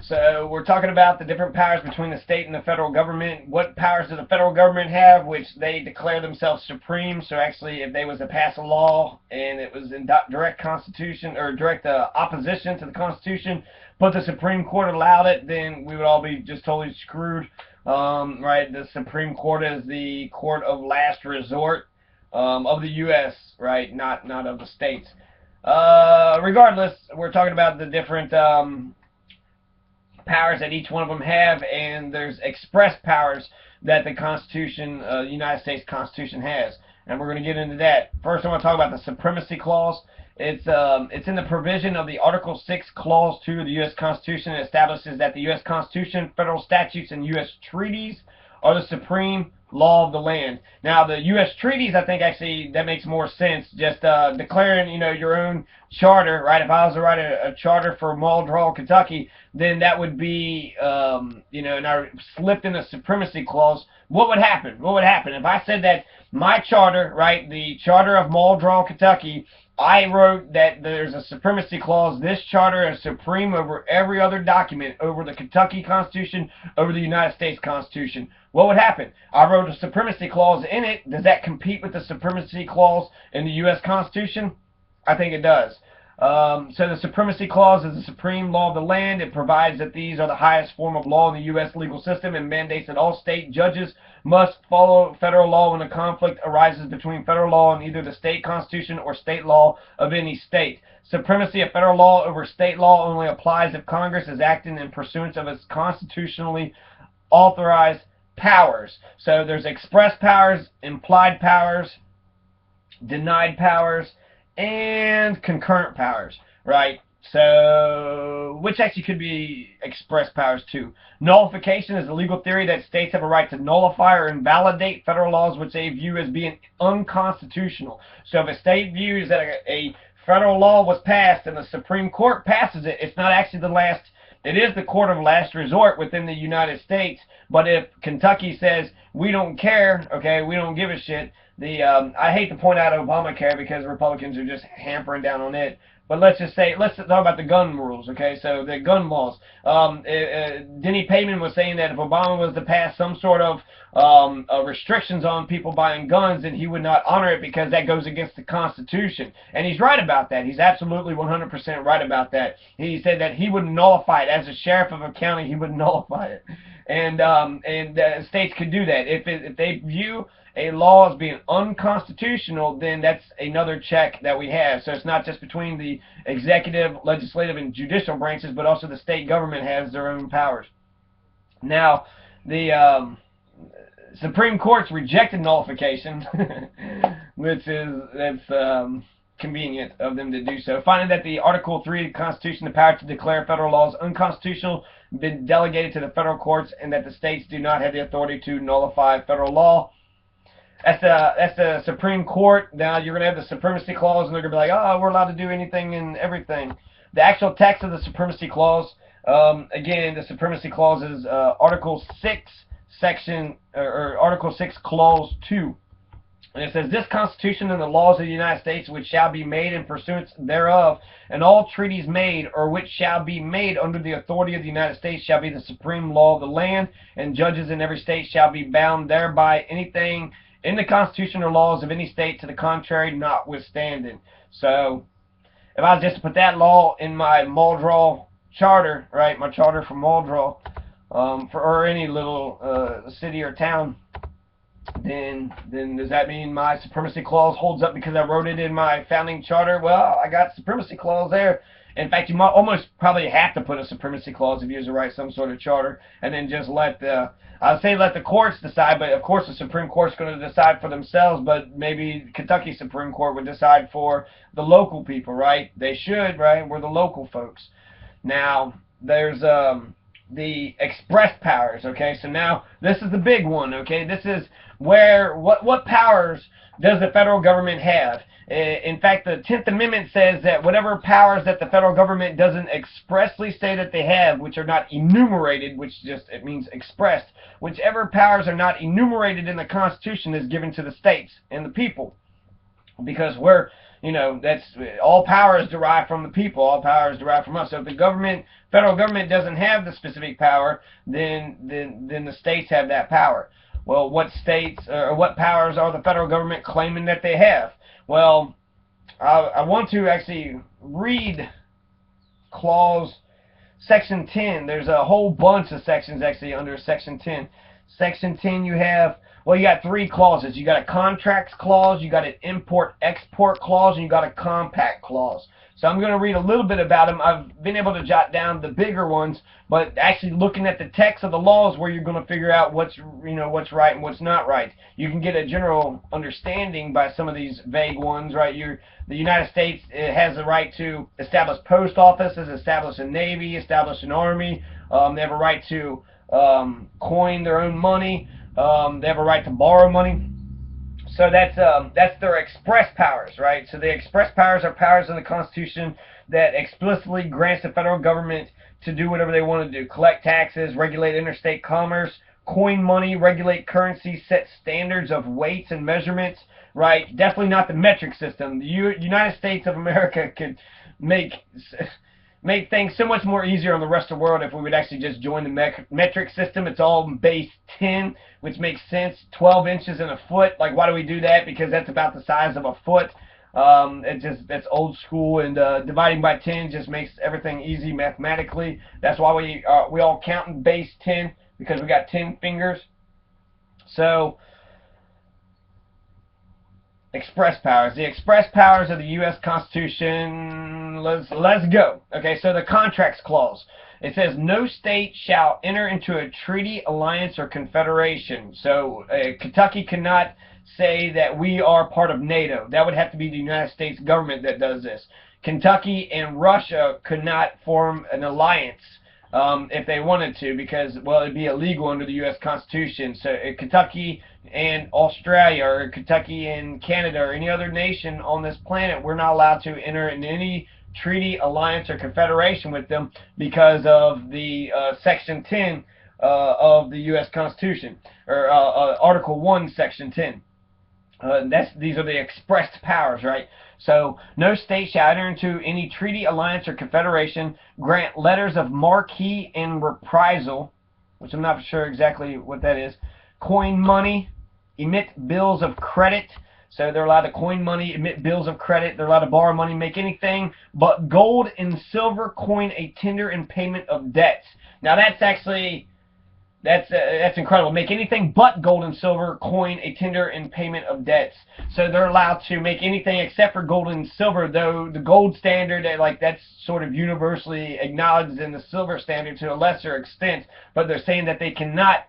So we're talking about the different powers between the state and the federal government. What powers does the federal government have, which they declare themselves supreme? So actually, if they was to pass a law and it was in direct constitution or direct opposition to the Constitution, but the Supreme Court allowed it, then we would all be just totally screwed. Right? The Supreme Court is the court of last resort of the U.S. Right? Not of the states. Regardless, we're talking about the different powers that each one of them have, and there's express powers that the Constitution, United States Constitution has, and we're going to get into that. First, I want to talk about the Supremacy Clause. It's in the provision of the Article 6, Clause 2 of the U.S. Constitution. It establishes that the U.S. Constitution, federal statutes, and U.S. treaties are the supreme law of the land. Now, the U.S. treaties, I think actually that makes more sense. Just declaring, your own charter, right? If I was to write a charter for Muldrow, Kentucky, then that would be, and I slipped in a supremacy clause. What would happen? What would happen if I said that my charter, right, the charter of Muldrow, Kentucky, I wrote that there's a supremacy clause. This charter is supreme over every other document, over the Kentucky Constitution, over the United States Constitution. What would happen? I wrote a supremacy clause in it. Does that compete with the supremacy clause in the U.S. Constitution? I think it does. So the Supremacy Clause is the supreme law of the land. It provides that these are the highest form of law in the U.S. legal system and mandates that all state judges must follow federal law when a conflict arises between federal law and either the state constitution or state law of any state. Supremacy of federal law over state law only applies if Congress is acting in pursuance of its constitutionally authorized powers. So there's express powers, implied powers, denied powers, and concurrent powers, right? So, which actually could be express powers too. Nullification is a legal theory that states have a right to nullify or invalidate federal laws which they view as being unconstitutional. So if a state views that a federal law was passed and the Supreme Court passes it, it's not actually the last, it is the court of last resort within the United States. But if Kentucky says, we don't care, okay, we don't give a shit, I hate to point out Obamacare because Republicans are just hampering down on it. But let's just say, let's talk about the gun rules, okay? So the gun laws. Denny Payman was saying that if Obama was to pass some sort of restrictions on people buying guns, then he would not honor it because that goes against the Constitution. And he's right about that. He's absolutely 100% right about that. He said that he would nullify it. As a sheriff of a county, he would nullify it. And states could do that. If they view a law as being unconstitutional, then that's another check that we have. So it's not just between the executive, legislative, and judicial branches, but also the state government has their own powers. Now, the Supreme Court's rejected nullification, that's convenient of them to do so, finding that the Article 3 of the Constitution, the power to declare federal laws unconstitutional, been delegated to the federal courts, and that the states do not have the authority to nullify federal law. That's the Supreme Court. Now you're going to have the Supremacy Clause, and they're going to be like, oh, we're allowed to do anything and everything. The actual text of the Supremacy Clause, again, the Supremacy Clause is Article 6, Article 6, Clause 2. And it says, this Constitution and the laws of the United States which shall be made in pursuance thereof, and all treaties made or which shall be made under the authority of the United States shall be the supreme law of the land, and judges in every state shall be bound thereby, anything in the Constitution or laws of any state to the contrary notwithstanding. So, if I was just to put that law in my Muldrow charter, right, my charter for Muldrow, or any little city or town, then does that mean my Supremacy Clause holds up because I wrote it in my founding charter? Well, I got Supremacy Clause there. In fact, you might almost probably have to put a Supremacy Clause if you was to write some sort of charter, and then just let the, I'd say let the courts decide, but of course the Supreme Court's going to decide for themselves, but maybe Kentucky Supreme Court would decide for the local people, right? They should, right? We're the local folks. Now, there's the express powers, okay? So now, this is the big one, okay? This is where, what powers does the federal government have? In fact, the 10th Amendment says that whatever powers that the federal government doesn't expressly say that they have, which are not enumerated, which just, it means expressed, whichever powers are not enumerated in the Constitution is given to the states and the people. Because we're, you know, that's all power is derived from the people. All power is derived from us. So if the government, federal government, doesn't have the specific power, then the states have that power. Well, what states or what powers are the federal government claiming that they have? Well, I want to actually read clause section 10. There's a whole bunch of sections actually under section 10. Section 10, you have, well, you got three clauses. You got a contracts clause, you got an import-export clause, and you got a compact clause. So I'm going to read a little bit about them. I've been able to jot down the bigger ones, but actually looking at the text of the laws where you're going to figure out what's right and what's not right. You can get a general understanding by some of these vague ones, right? The United States has the right to establish post offices, establish a navy, establish an army. They have a right to coin their own money. They have a right to borrow money. So that's their express powers, right? So the express powers are powers in the Constitution that explicitly grants the federal government to do whatever they want to do: collect taxes, regulate interstate commerce, coin money, regulate currency, set standards of weights and measurements, right? Definitely not the metric system. The United States of America could make things so much more easier on the rest of the world if we would actually just join the metric system. It's all base 10, which makes sense. 12 inches in a foot. Like, why do we do that? Because that's about the size of a foot. That's old school, and dividing by 10 just makes everything easy mathematically. That's why we all count in base 10, because we got 10 fingers. So express powers. The express powers of the U.S. Constitution. Let's go. Okay, so the contracts clause. It says no state shall enter into a treaty, alliance, or confederation. So Kentucky cannot say that we are part of NATO. That would have to be the United States government that does this. Kentucky and Russia could not form an alliance if they wanted to, because, well, it'd be illegal under the U.S. Constitution. So Kentucky and Australia, or Kentucky and Canada, or any other nation on this planet, we're not allowed to enter in any treaty, alliance, or confederation with them because of the Section 10 of the U.S. Constitution, or Article 1, Section 10. These are the expressed powers, right? So, no state shall enter into any treaty, alliance, or confederation, grant letters of marque and reprisal, which I'm not sure exactly what that is, coin money, emit bills of credit. So they're allowed to coin money, emit bills of credit. They're allowed to borrow money, make anything but gold and silver coin a tender in payment of debts. Now that's actually, that's incredible. Make anything but gold and silver coin a tender in payment of debts. So they're allowed to make anything except for gold and silver, though the gold standard, like, that's sort of universally acknowledged in the silver standard to a lesser extent. But they're saying that they cannot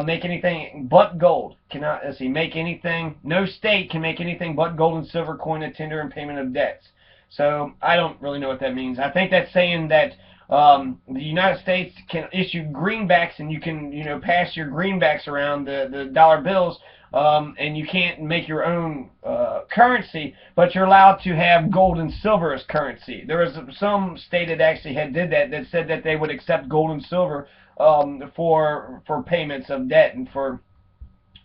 make anything but gold. Cannot, let's see, make anything. No state can make anything but gold and silver coin a tender in payment of debts. So I don't really know what that means. I think that's saying that the United States can issue greenbacks, and you can, you know, pass your greenbacks around, the dollar bills, and you can't make your own currency, but you're allowed to have gold and silver as currency. There was some state that actually did that said that they would accept gold and silver for payments of debt, and for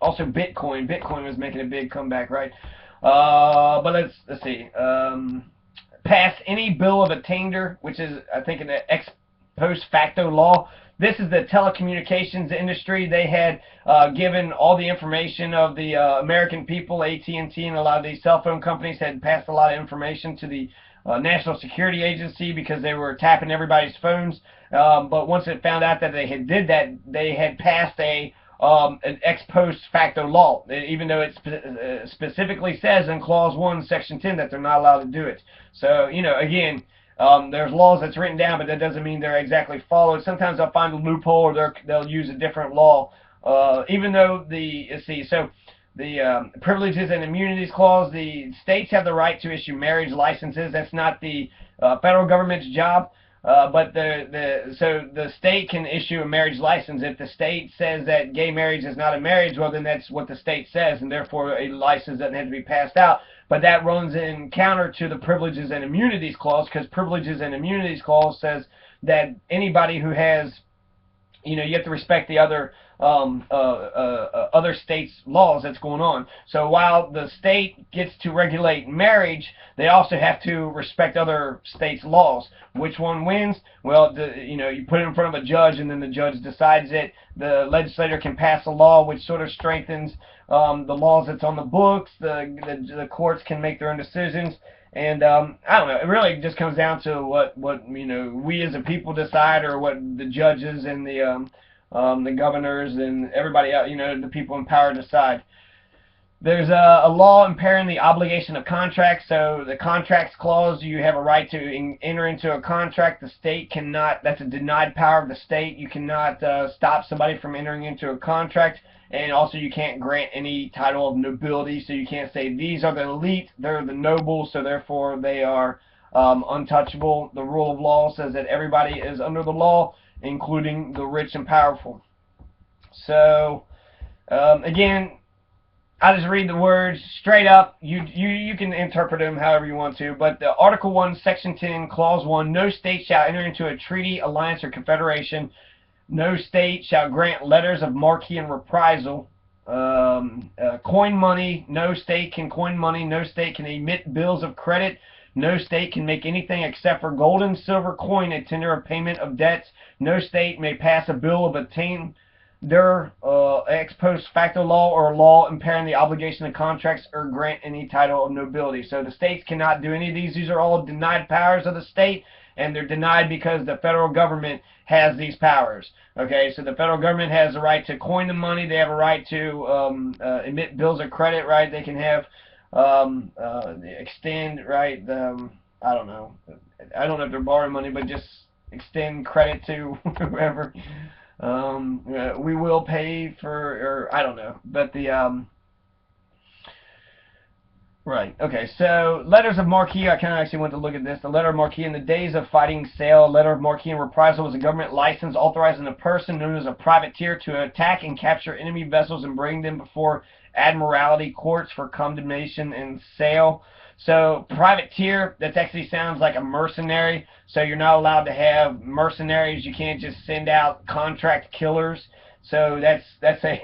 also Bitcoin. Bitcoin was making a big comeback, right? But let's see. Pass any bill of attainder, which is, I think, an ex post facto law. This is the telecommunications industry. They had given all the information of the American people. AT&T and a lot of these cell phone companies had passed a lot of information to the National Security Agency because they were tapping everybody's phones. But once it found out that they had did that, they had passed an ex post facto law, even though it specifically says in Clause 1, Section 10 that they're not allowed to do it. So, you know, again, there's laws that's written down, but that doesn't mean they're exactly followed. Sometimes they'll find a loophole, or they'll use a different law, even though the Privileges and Immunities Clause, the states have the right to issue marriage licenses. That's not the federal government's job. But the state can issue a marriage license. If the state says that gay marriage is not a marriage, well, then that's what the state says, and therefore a license doesn't have to be passed out. But that runs in counter to the Privileges and Immunities Clause, because Privileges and Immunities Clause says that anybody who has you know, you have to respect the other states' laws that's going on. So while the state gets to regulate marriage, they also have to respect other states' laws. Which one wins? Well, you know, you put it in front of a judge, and then the judge decides it. The legislator can pass a law which sort of strengthens the laws that's on the books. The courts can make their own decisions. And I don't know. It really just comes down to what you know, we as a people decide, or what the judges and the governors and everybody else, you know, the people in power decide. There's a law impairing the obligation of contracts. So the contracts clause, you have a right to enter into a contract. The state cannot. That's a denied power of the state. You cannot stop somebody from entering into a contract. And also, you can't grant any title of nobility, so you can't say these are the elite, they're the nobles, so therefore they are untouchable. The rule of law says that everybody is under the law, including the rich and powerful. So, again, I just read the words straight up. You can interpret them however you want to. But the Article 1, Section 10, Clause 1, no state shall enter into a treaty, alliance, or confederation. No state shall grant letters of marque and reprisal. Coin money. No state can coin money. No state can emit bills of credit. No state can make anything except for gold and silver coin a tender of payment of debts. No state may pass a bill of attainder, ex post facto law, or a law impairing the obligation of contracts, or grant any title of nobility. So the states cannot do any of these. These are all denied powers of the state, and they're denied because the federal government has these powers. Okay, so the federal government has the right to coin the money. They have a right to emit bills of credit, right? They can have extend, right? I don't know if they're borrowing money, but just extend credit to whoever. We will pay for, or I don't know, but the right. Okay. So letters of marque. I kind of actually went to look at this. The letter of marque in the days of fighting sale. Letter of marque and reprisal was a government license authorizing a person known as a privateer to attack and capture enemy vessels and bring them before admiralty courts for condemnation and sale. So privateer, that actually sounds like a mercenary. So you're not allowed to have mercenaries. You can't just send out contract killers. So that's a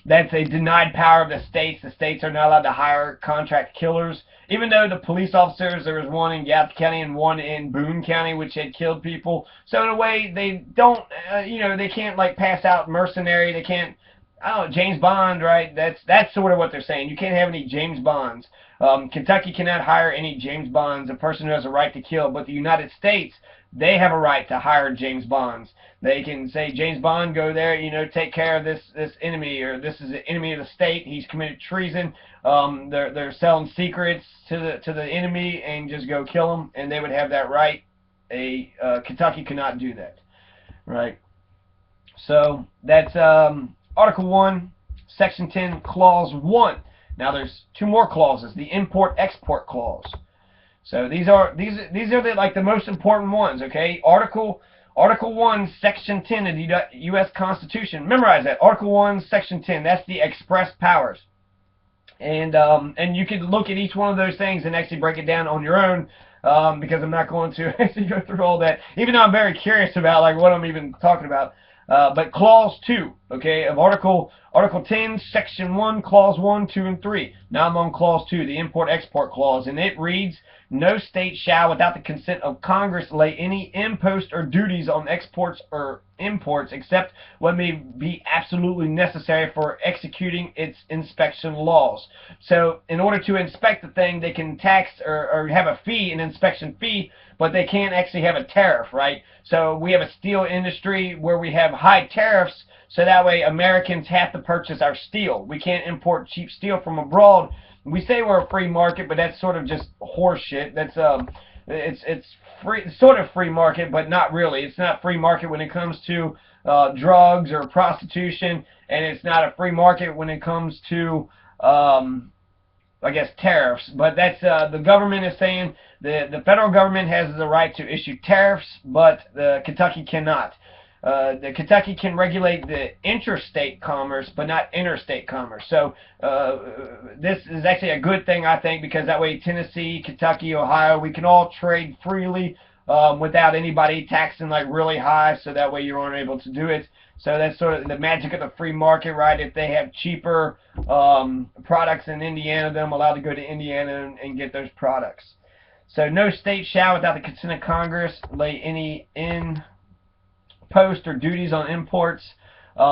that's a denied power of the states. The states are not allowed to hire contract killers. Even though the police officers, there was one in Govt County and one in Boone County, which had killed people. So in a way, they don't, you know, they can't like pass out mercenary. They can't, I don't know, James Bond, right? That's sort of what they're saying. You can't have any James Bonds. Kentucky cannot hire any James Bonds, a person who has a right to kill. But the United States, they have a right to hire James Bonds. They can say, James Bond, go there, you know, take care of this enemy, or this is an enemy of the state. He's committed treason. They're selling secrets to the enemy, and just go kill him. And they would have that right. Kentucky cannot do that, right? So that's Article 1, Section 10, Clause 1. Now there's two more clauses. The Import-Export Clause. So these are the most important ones. Okay, Article 1, Section 10 of the U.S. Constitution. Memorize that. Article 1, Section 10. That's the express powers. And you can look at each one of those things and actually break it down on your own. Because I'm not going to actually go through all that, even though I'm very curious about like what I'm even talking about. But Clause 2, okay, of Article 10, Section 1, Clause 1, 2, and 3. Now I'm on Clause 2, the Import-Export Clause, and it reads, no state shall, without the consent of Congress, lay any impost or duties on exports or imports except what may be absolutely necessary for executing its inspection laws. So in order to inspect the thing, they can tax or have a fee, an inspection fee, but they can't actually have a tariff, right? So we have a steel industry where we have high tariffs, so that way Americans have to purchase our steel. We can't import cheap steel from abroad. We say we're a free market, but that's sort of just horse shit. That's it's free, sort of free market, but not really. It's not free market when it comes to drugs or prostitution, and it's not a free market when it comes to I guess tariffs. But that's the government is saying the federal government has the right to issue tariffs, but Kentucky cannot. The Kentucky can regulate the interstate commerce, but not interstate commerce. So this is actually a good thing, I think, because that way Tennessee, Kentucky, Ohio, we can all trade freely without anybody taxing like really high, so that way you aren't able to do it. So that's sort of the magic of the free market, right? If they have cheaper products in Indiana, then I'm allowed to go to Indiana and get those products. So no state shall, without the consent of Congress, lay any impost or duties on imports,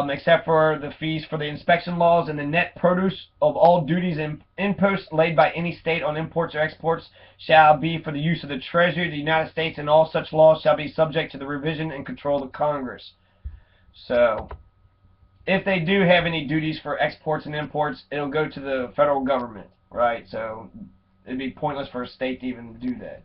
except for the fees for the inspection laws, and the net produce of all duties and imposts laid by any state on imports or exports shall be for the use of the Treasury of the United States, and all such laws shall be subject to the revision and control of Congress. So if they do have any duties for exports and imports, it'll go to the federal government, right? So it'd be pointless for a state to even do that.